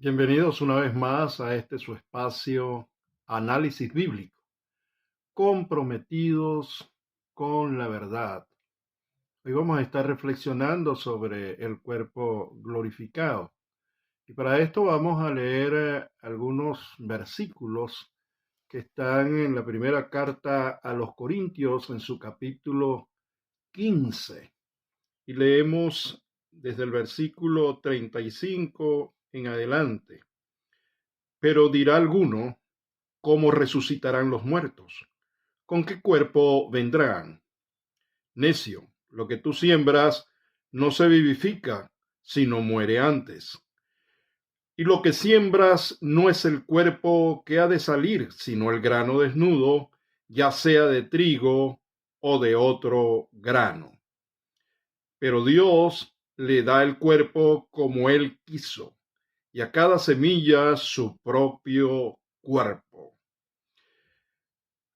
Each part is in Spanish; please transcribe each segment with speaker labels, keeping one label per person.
Speaker 1: Bienvenidos una vez más a este su espacio Análisis Bíblico, comprometidos con la verdad. Hoy vamos a estar reflexionando sobre el cuerpo glorificado y para esto vamos a leer algunos versículos que están en la primera carta a los Corintios en su capítulo 15 y leemos desde el versículo 35 en adelante. Pero dirá alguno, ¿cómo resucitarán los muertos? ¿Con qué cuerpo vendrán? Necio, lo que tú siembras no se vivifica, sino muere antes. Y lo que siembras no es el cuerpo que ha de salir, sino el grano desnudo, ya sea de trigo o de otro grano. Pero Dios le da el cuerpo como Él quiso, y a cada semilla su propio cuerpo.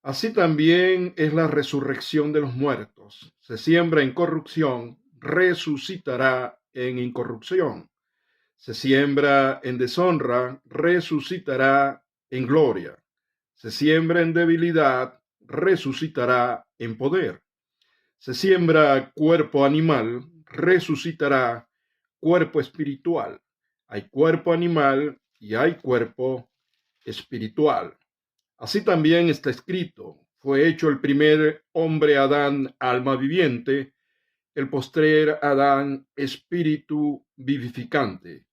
Speaker 1: Así también es la resurrección de los muertos. Se siembra en corrupción, resucitará en incorrupción. Se siembra en deshonra, resucitará en gloria. Se siembra en debilidad, resucitará en poder. Se siembra cuerpo animal, resucitará cuerpo espiritual. Hay cuerpo animal y hay cuerpo espiritual. Así también está escrito, fue hecho el primer hombre Adán alma viviente, el postrer Adán espíritu vivificante.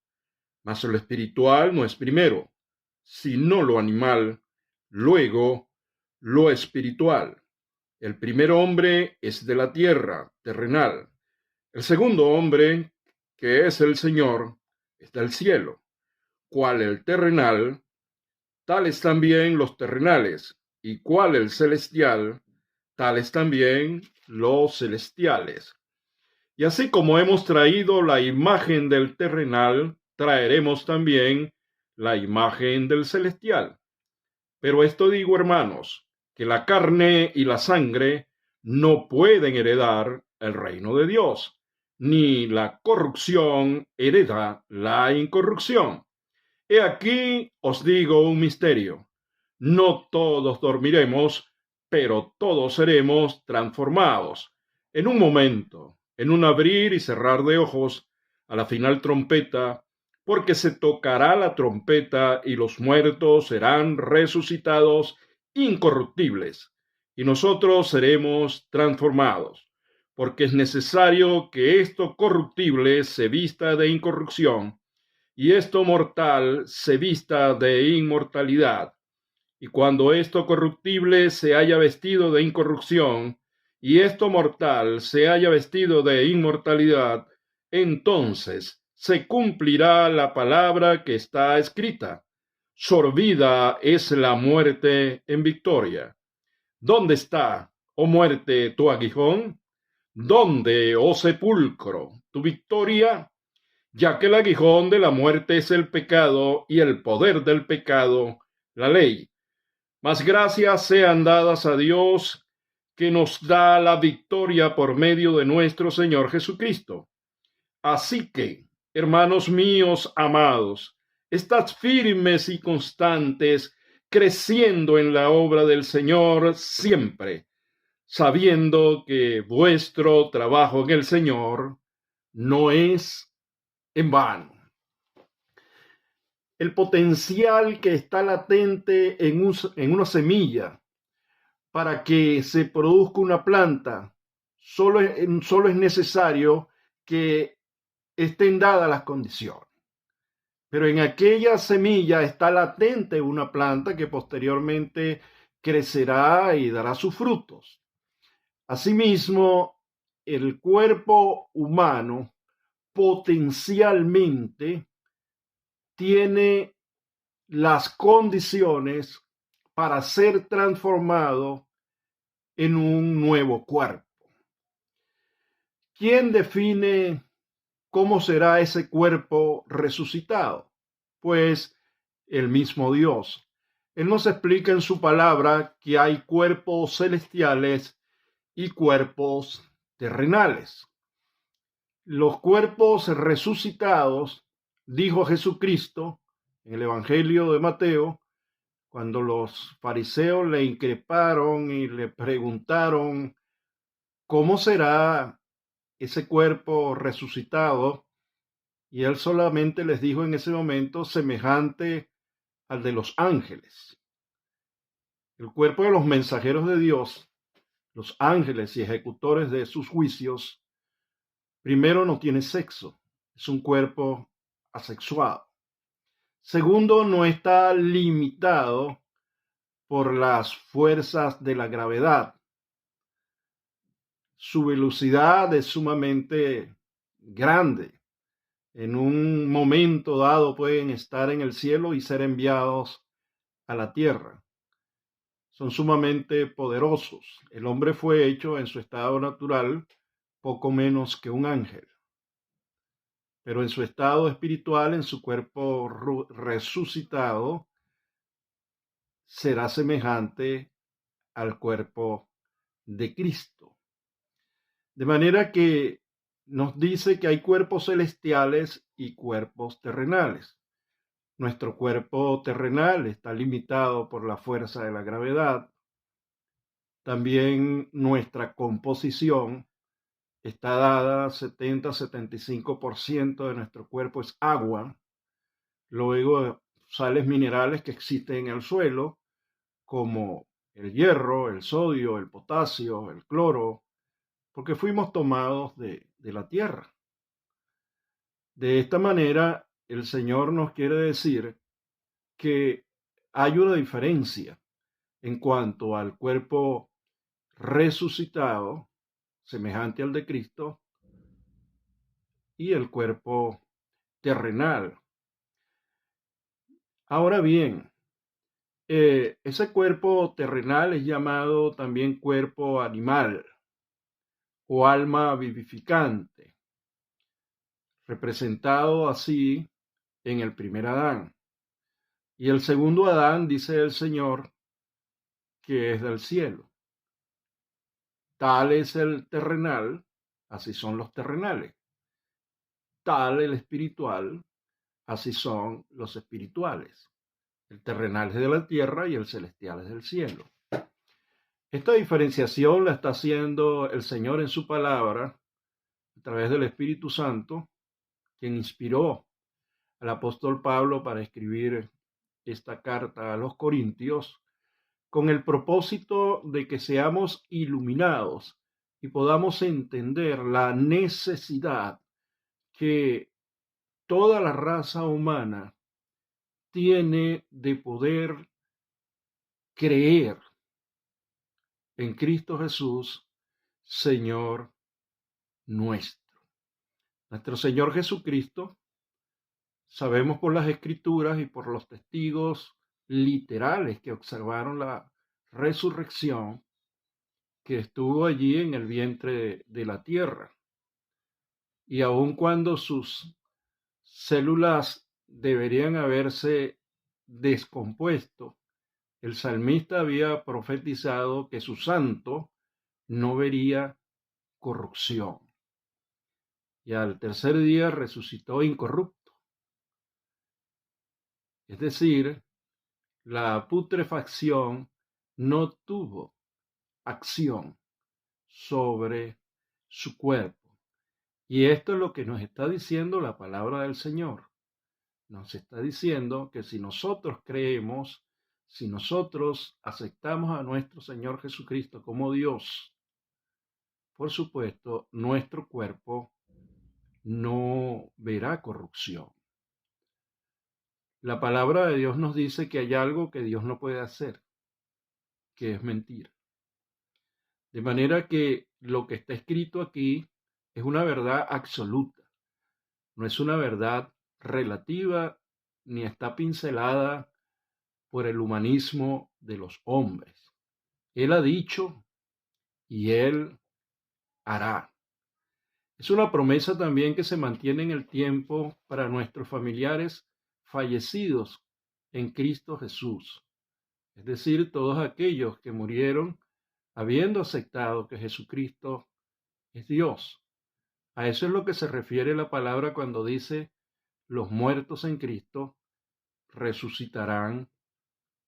Speaker 1: Mas lo espiritual no es primero, sino lo animal, luego lo espiritual. El primer hombre es de la tierra, terrenal. El segundo hombre, que es el Señor, es del cielo. Cual el terrenal, tales también los terrenales, y cual el celestial, tales también los celestiales. Y así como hemos traído la imagen del terrenal, traeremos también la imagen del celestial. Pero esto digo, hermanos, que la carne y la sangre no pueden heredar el reino de Dios, ni la corrupción hereda la incorrupción. He aquí os digo un misterio. No todos dormiremos, pero todos seremos transformados. En un momento, en un abrir y cerrar de ojos, a la final trompeta, porque se tocará la trompeta y los muertos serán resucitados incorruptibles, y nosotros seremos transformados, porque es necesario que esto corruptible se vista de incorrupción y esto mortal se vista de inmortalidad. Y cuando esto corruptible se haya vestido de incorrupción, y esto mortal se haya vestido de inmortalidad, entonces se cumplirá la palabra que está escrita. Sorbida es la muerte en victoria. ¿Dónde está, oh muerte, tu aguijón? ¿Dónde, oh sepulcro, tu victoria? Ya que el aguijón de la muerte es el pecado y el poder del pecado, la ley. Mas gracias sean dadas a Dios que nos da la victoria por medio de nuestro Señor Jesucristo. Así que, hermanos míos amados, estad firmes y constantes, creciendo en la obra del Señor siempre, sabiendo que vuestro trabajo en el Señor no es en vano. El potencial que está latente en una semilla para que se produzca una planta, solo es necesario que estén dadas las condiciones. Pero en aquella semilla está latente una planta que posteriormente crecerá y dará sus frutos. Asimismo, el cuerpo humano potencialmente tiene las condiciones para ser transformado en un nuevo cuerpo. ¿Quién define cómo será ese cuerpo resucitado? Pues el mismo Dios. Él nos explica en su palabra que hay cuerpos celestiales y cuerpos terrenales. Los cuerpos resucitados, dijo Jesucristo, en el Evangelio de Mateo, cuando los fariseos le increparon y le preguntaron cómo será ese cuerpo resucitado, y él solamente les dijo en ese momento semejante al de los ángeles. El cuerpo de los mensajeros de Dios, los ángeles y ejecutores de sus juicios, primero no tiene sexo, es un cuerpo asexuado. Segundo, no está limitado por las fuerzas de la gravedad. Su velocidad es sumamente grande. En un momento dado pueden estar en el cielo y ser enviados a la tierra. Son sumamente poderosos. El hombre fue hecho en su estado natural poco menos que un ángel, pero en su estado espiritual, en su cuerpo resucitado, será semejante al cuerpo de Cristo. De manera que nos dice que hay cuerpos celestiales y cuerpos terrenales. Nuestro cuerpo terrenal está limitado por la fuerza de la gravedad. También nuestra composición está dada, 70-75% de nuestro cuerpo es agua. Luego, sales minerales que existen en el suelo, como el hierro, el sodio, el potasio, el cloro, porque fuimos tomados de la tierra. De esta manera, el Señor nos quiere decir que hay una diferencia en cuanto al cuerpo resucitado, semejante al de Cristo, y el cuerpo terrenal. Ahora bien, ese cuerpo terrenal es llamado también cuerpo animal o alma vivificante, representado así en el primer Adán. Y el segundo Adán, dice el Señor, que es del cielo. Tal es el terrenal, así son los terrenales. Tal el espiritual, así son los espirituales. El terrenal es de la tierra y el celestial es del cielo. Esta diferenciación la está haciendo el Señor en su palabra a través del Espíritu Santo, quien inspiró al apóstol Pablo para escribir esta carta a los Corintios, con el propósito de que seamos iluminados y podamos entender la necesidad que toda la raza humana tiene de poder creer en Cristo Jesús, Señor nuestro. Nuestro Señor Jesucristo, sabemos por las Escrituras y por los testigos literales que observaron la resurrección, que estuvo allí en el vientre de la tierra. Y aun cuando sus células deberían haberse descompuesto, el salmista había profetizado que su santo no vería corrupción. Y al tercer día resucitó incorrupto. Es decir, la putrefacción no tuvo acción sobre su cuerpo. Y esto es lo que nos está diciendo la palabra del Señor. Nos está diciendo que si nosotros creemos, si nosotros aceptamos a nuestro Señor Jesucristo como Dios, por supuesto, nuestro cuerpo no verá corrupción. La palabra de Dios nos dice que hay algo que Dios no puede hacer, que es mentir. De manera que lo que está escrito aquí es una verdad absoluta, no es una verdad relativa ni está pincelada por el humanismo de los hombres. Él ha dicho y Él hará. Es una promesa también que se mantiene en el tiempo para nuestros familiares fallecidos en Cristo Jesús, es decir, todos aquellos que murieron habiendo aceptado que Jesucristo es Dios. A eso es lo que se refiere la palabra cuando dice los muertos en Cristo resucitarán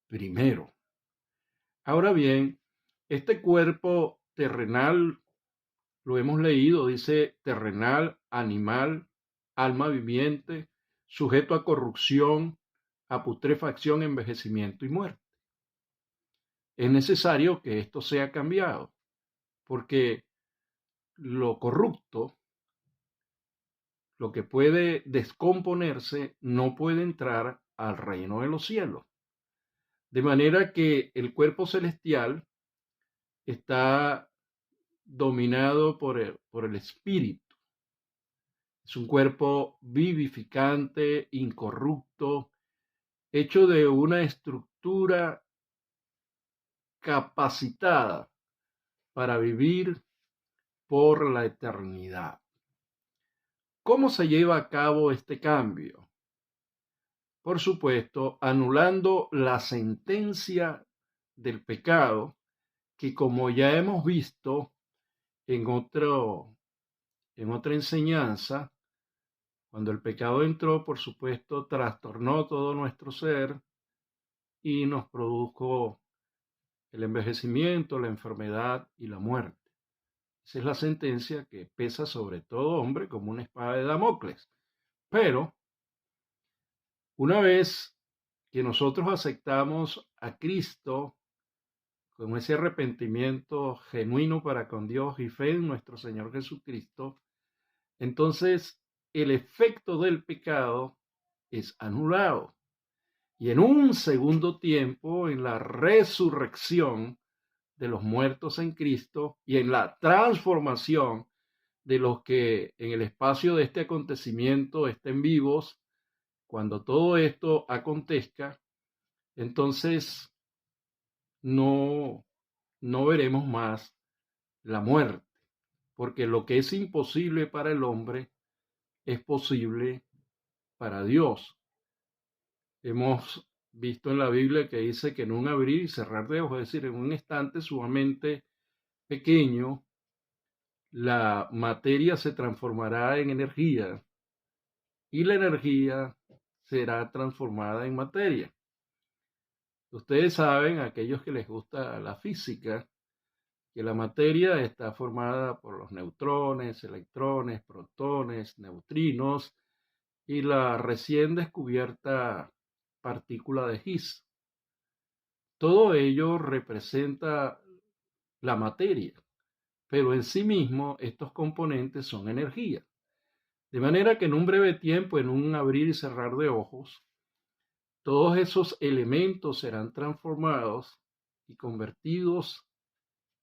Speaker 1: primero. Ahora bien, este cuerpo terrenal, lo hemos leído, dice terrenal, animal, alma viviente, sujeto a corrupción, a putrefacción, envejecimiento y muerte. Es necesario que esto sea cambiado, porque lo corrupto, lo que puede descomponerse, no puede entrar al reino de los cielos. De manera que el cuerpo celestial está dominado por el espíritu. Es un cuerpo vivificante, incorrupto, hecho de una estructura capacitada para vivir por la eternidad. ¿Cómo se lleva a cabo este cambio? Por supuesto, anulando la sentencia del pecado, que como ya hemos visto en otra enseñanza, cuando el pecado entró, por supuesto, trastornó todo nuestro ser y nos produjo el envejecimiento, la enfermedad y la muerte. Esa es la sentencia que pesa sobre todo hombre como una espada de Damocles. Pero una vez que nosotros aceptamos a Cristo con ese arrepentimiento genuino para con Dios y fe en nuestro Señor Jesucristo, entonces el efecto del pecado es anulado. Y en un segundo tiempo, en la resurrección de los muertos en Cristo y en la transformación de los que en el espacio de este acontecimiento estén vivos, cuando todo esto acontezca, entonces no, no veremos más la muerte, porque lo que es imposible para el hombre es posible para Dios. Hemos visto en la Biblia que dice que en un abrir y cerrar de ojos, es decir, en un instante sumamente pequeño, la materia se transformará en energía y la energía será transformada en materia. Ustedes saben, aquellos que les gusta la física, que la materia está formada por los neutrones, electrones, protones, neutrinos y la recién descubierta partícula de Higgs. Todo ello representa la materia, pero en sí mismo estos componentes son energía. De manera que en un breve tiempo, en un abrir y cerrar de ojos, todos esos elementos serán transformados y convertidos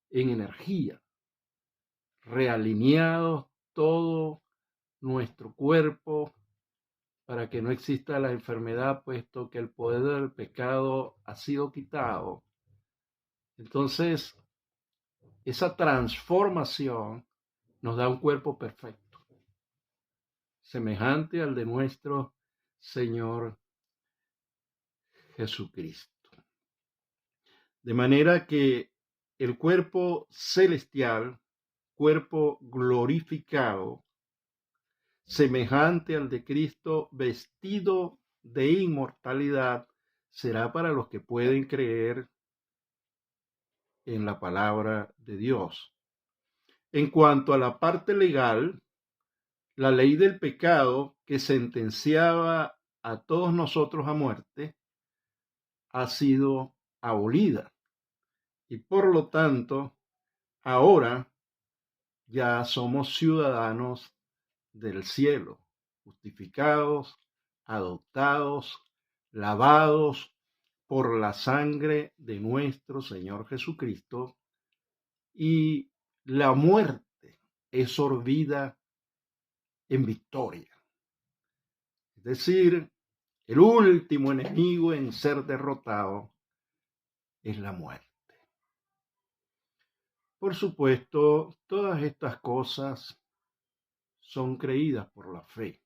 Speaker 1: en energía, realineados todo nuestro cuerpo para que no exista la enfermedad, puesto que el poder del pecado ha sido quitado. Entonces, esa transformación nos da un cuerpo perfecto, semejante al de nuestro Señor Jesucristo. De manera que el cuerpo celestial, cuerpo glorificado, semejante al de Cristo, vestido de inmortalidad, será para los que pueden creer en la palabra de Dios. En cuanto a la parte legal, la ley del pecado que sentenciaba a todos nosotros a muerte ha sido abolida y por lo tanto ahora ya somos ciudadanos del cielo, justificados, adoptados, lavados por la sangre de nuestro Señor Jesucristo, y la muerte es sorbida en victoria. Es decir, el último enemigo en ser derrotado es la muerte. Por supuesto, todas estas cosas son creídas por la fe.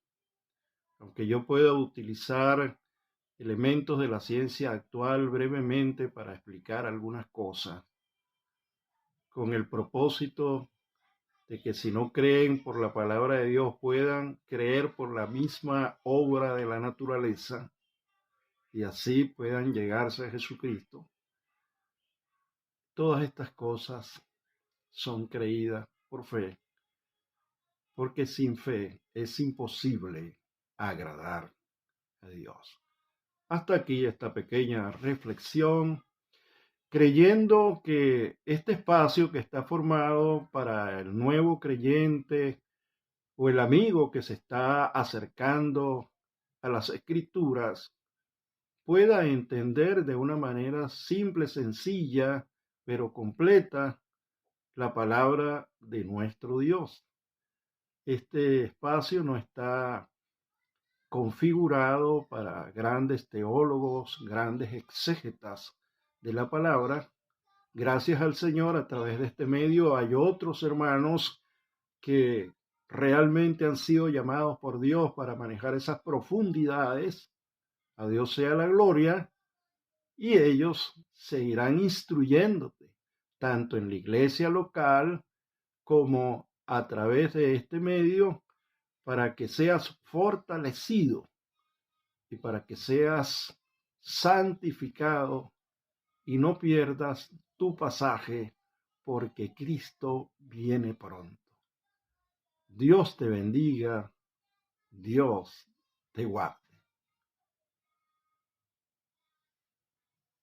Speaker 1: Aunque yo pueda utilizar elementos de la ciencia actual brevemente para explicar algunas cosas, con el propósito de que si no creen por la palabra de Dios puedan creer por la misma obra de la naturaleza, y así puedan llegarse a Jesucristo. Todas estas cosas son creídas por fe, porque sin fe es imposible agradar a Dios. Hasta aquí esta pequeña reflexión, creyendo que este espacio que está formado para el nuevo creyente o el amigo que se está acercando a las Escrituras pueda entender de una manera simple, sencilla, pero completa la palabra de nuestro Dios. Este espacio no está configurado para grandes teólogos, grandes exégetas de la palabra. Gracias al Señor, a través de este medio hay otros hermanos que realmente han sido llamados por Dios para manejar esas profundidades. A Dios sea la gloria, y ellos seguirán instruyéndote, tanto en la iglesia local como a través de este medio, para que seas fortalecido y para que seas santificado y no pierdas tu pasaje, porque Cristo viene pronto. Dios te bendiga, Dios te guarde.